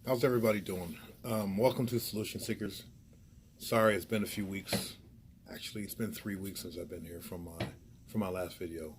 How's everybody doing? Welcome to Solution Seekers. Sorry, it's been a few weeks. Actually, it's been 3 weeks since I've been here from my last video.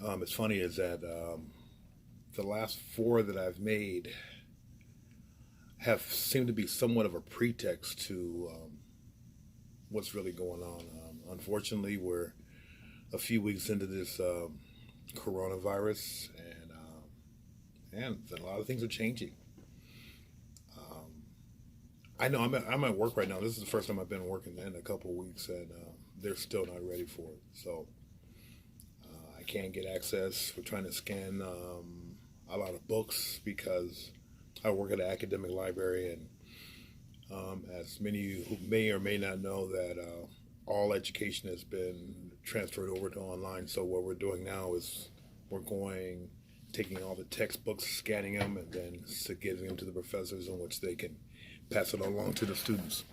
It's funny is that the last four that I've made have seemed to be somewhat of a pretext to what's really going on. Unfortunately, we're a few weeks into this coronavirus, and a lot of things are changing. I know I'm at work right now. This is the first time I've been working in a couple of weeks, and they're still not ready for it. So I can't get access. We're trying to scan a lot of books because I work at an academic library, and as many of you who may or may not know, that all education has been transferred over to online. So what we're doing now is taking all the textbooks, scanning them, and then giving them to the professors in which they can pass it along to the students.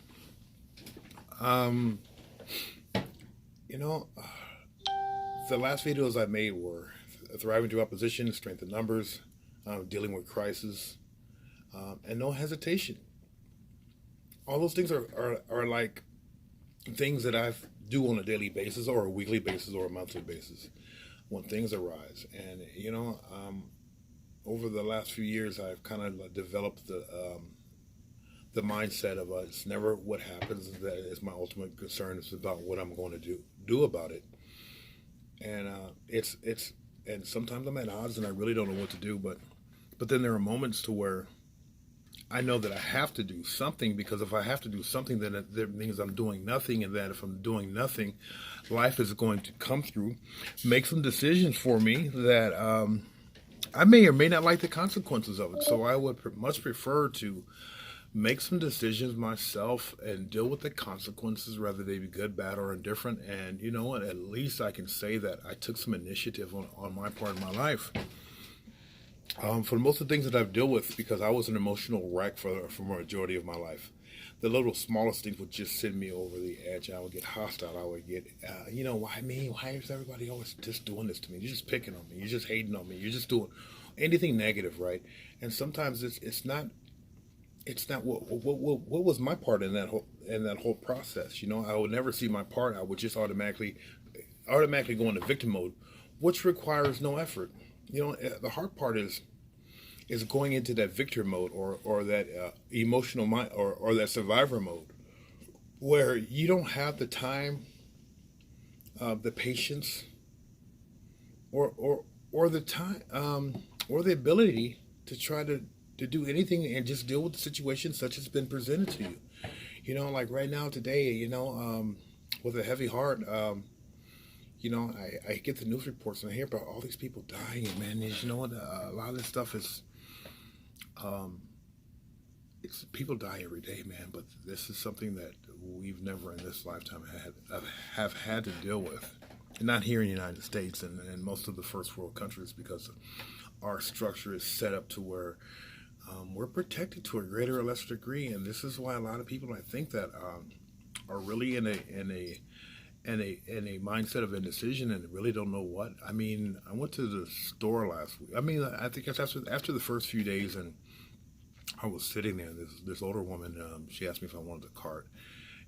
Um, you know, the last videos I made were thriving through opposition, strength in numbers, dealing with crisis, and no hesitation. All those things are like things that I do on a daily basis or a weekly basis or a monthly basis when things arise. And, over the last few years, I've kind of developed the mindset of it's never what happens that is my ultimate concern. It's about what I'm going to do about it. And and sometimes I'm at odds and I really don't know what to do. But then there are moments to where I know that I have to do something, because if I have to do something, then that means I'm doing nothing, and that if I'm doing nothing, life is going to come through, make some decisions for me that I may or may not like the consequences of it. So I would much prefer to make some decisions myself and deal with the consequences, whether they be good, bad, or indifferent. And you know what? At least I can say that I took some initiative on my part of my life. For most of the things that I've dealt with, because I was an emotional wreck for a majority of my life, the little smallest things would just send me over the edge. I would get hostile. I would get, why me? Why is everybody always just doing this to me? You're just picking on me. You're just hating on me. You're just doing anything negative, right? And sometimes it's not what was my part in that whole process. I would never see my part. I would just automatically go into victim mode, which requires no effort. The hard part is going into that victor mode, or that emotional mind, or that survivor mode, where you don't have the time, the patience, or the time, or the ability to try to do anything and just deal with the situation such as been presented to you. Like right now today, with a heavy heart. I get the news reports and I hear about all these people dying, man. You know what? A lot of this stuff is, it's people die every day, man. But this is something that we've never in this lifetime have had to deal with. And not here in the United States and most of the first world countries, because our structure is set up to where we're protected to a greater or lesser degree. And this is why a lot of people, I think, that are really in a mindset of indecision and really don't know what. I mean, I went to the store last week. I mean, I think it's after the first few days, and I was sitting there. This older woman, she asked me if I wanted a cart,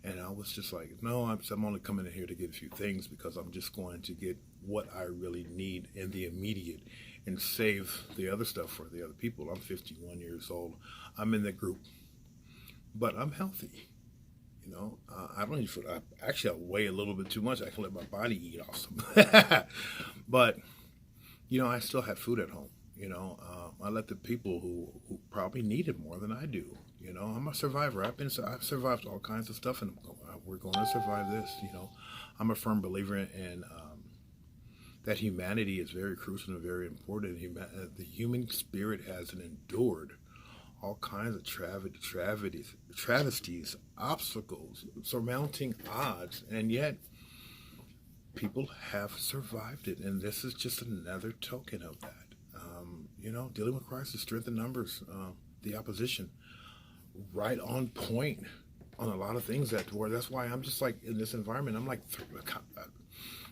and I was just like, no, I'm only coming in here to get a few things, because I'm just going to get what I really need in the immediate and save the other stuff for the other people. I'm 51 years old. I'm in the group, but I'm healthy. I don't eat food. I weigh a little bit too much. I can let my body eat off some. But, I still had food at home. I let the people who probably need it more than I do. I'm a survivor. I've survived all kinds of stuff, and we're going to survive this. I'm a firm believer in that humanity is very crucial and very important. The human spirit has endured all kinds of travesties, obstacles, surmounting odds, and yet people have survived it. And this is just another token of that. Dealing with crisis, strength in numbers, the opposition, right on point on a lot of things. That's why I'm just like in this environment. I'm like,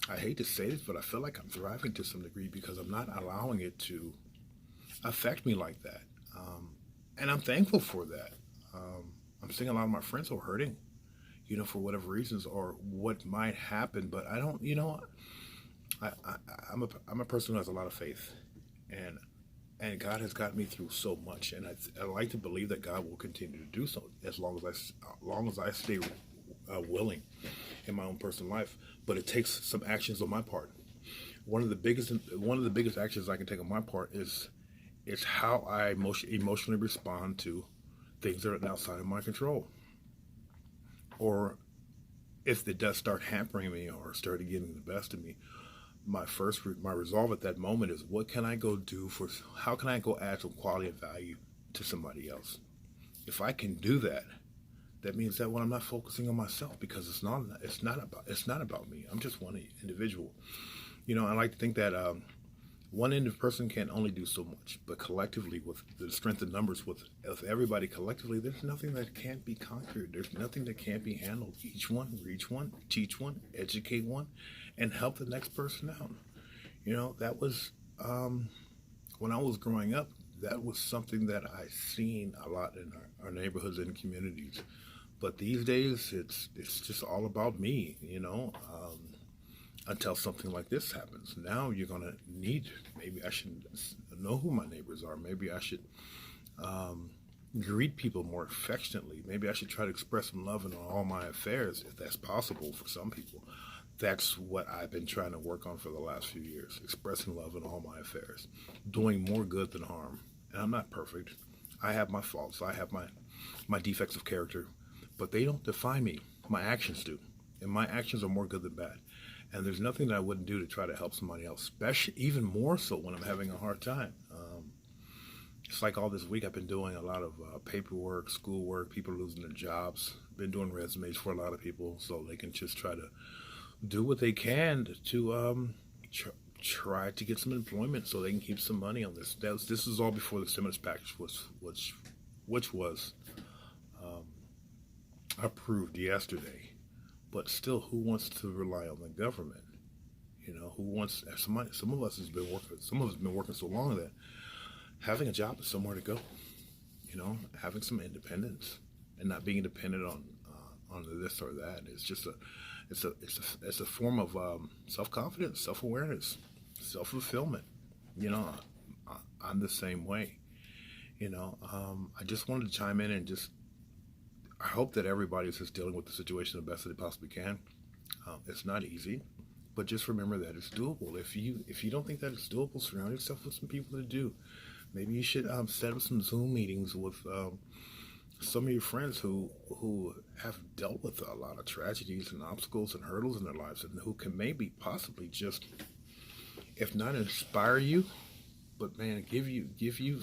I hate to say this, but I feel like I'm thriving to some degree because I'm not allowing it to affect me like that. and I'm thankful for that. I'm seeing a lot of my friends who are hurting, for whatever reasons or what might happen. But I don't, I'm a person who has a lot of faith, and God has got me through so much, and I like to believe that God will continue to do so as long as I stay willing in my own personal life. But it takes some actions on my part. One of the biggest actions I can take on my part is how I emotionally respond to things that are outside of my control, or if it does start hampering me or started getting the best of me. My resolve at that moment is, what can I go do how can I go add some quality and value to somebody else? If I can do that, that means that when I'm not focusing on myself, because it's not about me. I'm just one individual. I like to think that one individual person can only do so much, but collectively, with the strength of numbers, with everybody collectively, there's nothing that can't be conquered. There's nothing that can't be handled. Each one, reach one, teach one, educate one, and help the next person out. That was when I was growing up. That was something that I seen a lot in our neighborhoods and communities. But these days, it's just all about me. Until something like this happens. Now you're going to maybe I should know who my neighbors are. Maybe I should greet people more affectionately. Maybe I should try to express some love in all my affairs, if that's possible for some people. That's what I've been trying to work on for the last few years, expressing love in all my affairs, doing more good than harm. And I'm not perfect. I have my faults. I have my defects of character, but they don't define me. My actions do. And my actions are more good than bad. And there's nothing that I wouldn't do to try to help somebody else, especially even more so when I'm having a hard time. It's like all this week I've been doing a lot of paperwork, schoolwork, people losing their jobs. Been doing resumes for a lot of people so they can just try to do what they can to try to get some employment so they can keep some money on this. This is all before the stimulus package which was approved yesterday. But still, who wants to rely on the government? Who wants somebody? Some of us has been working. Some of us have been working so long that having a job is somewhere to go. Having some independence and not being dependent on this or that. It's a form of self-confidence, self-awareness, self-fulfillment. I'm the same way. I just wanted to chime in and just. I hope that everybody's just dealing with the situation the best that they possibly can. It's not easy, but just remember that it's doable. If you don't think that it's doable, surround yourself with some people that do. Maybe you should set up some Zoom meetings with some of your friends who have dealt with a lot of tragedies and obstacles and hurdles in their lives, and who can maybe possibly just, if not inspire you, but man, give you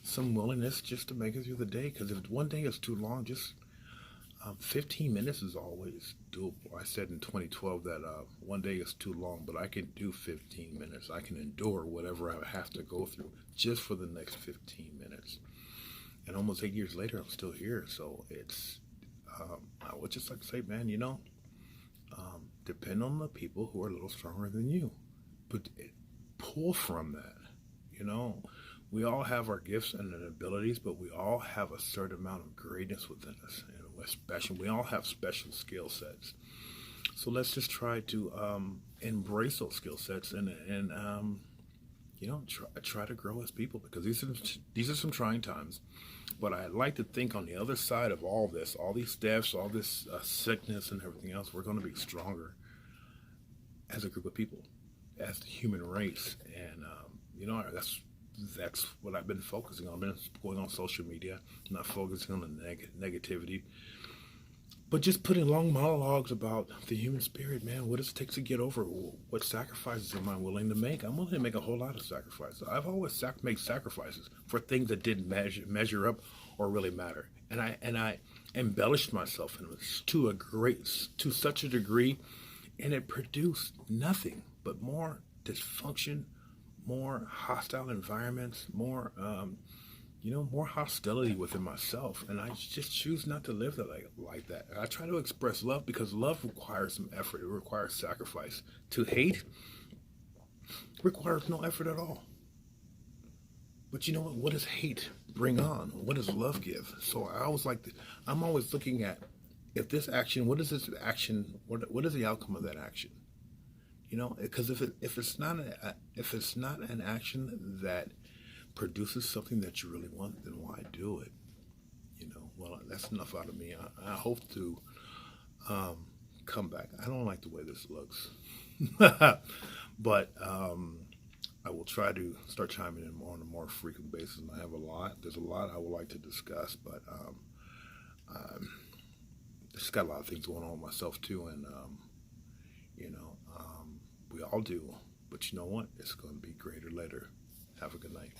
some willingness just to make it through the day. Because if one day is too long, just 15 minutes is always doable. I said in 2012 that one day is too long, but I can do 15 minutes. I can endure whatever I have to go through just for the next 15 minutes. And almost 8 years later, I'm still here. So it's, I would just like to say, man, depend on the people who are a little stronger than you. But pull from that, We all have our gifts and abilities, but we all have a certain amount of greatness within us. And we all have special skill sets. So let's just try to embrace those skill sets and try to grow as people, because these are some trying times. But I like to think on the other side of all this, all these deaths, all this sickness and everything else, we're going to be stronger as a group of people, as the human race. And that's what I've been focusing on. I've been going on social media, not focusing on the negativity, but just putting long monologues about the human spirit, man. What does it take to get over? What sacrifices am I willing to make? I'm willing to make a whole lot of sacrifices. I've always made sacrifices for things that didn't measure up or really matter. And I embellished myself to such a degree, and it produced nothing but more dysfunction, more hostile environments, more hostility within myself. And I just choose not to live like that. And I try to express love, because love requires some effort. It requires sacrifice. To hate requires no effort at all. But you know what? What does hate bring on? What does love give? So I always like, I'm always looking at, if this action, what is this action? What is the outcome of that action? You know, because if it's not if it's not an action that produces something that you really want, then why do it? You know, well, that's enough out of me. I hope to come back. I don't like the way this looks, but I will try to start chiming in more on a more frequent basis. And I have a lot. There's a lot I would like to discuss, but um, just got a lot of things going on with myself too, and you know, we all do. But you know what? It's going to be greater later. Have a good night.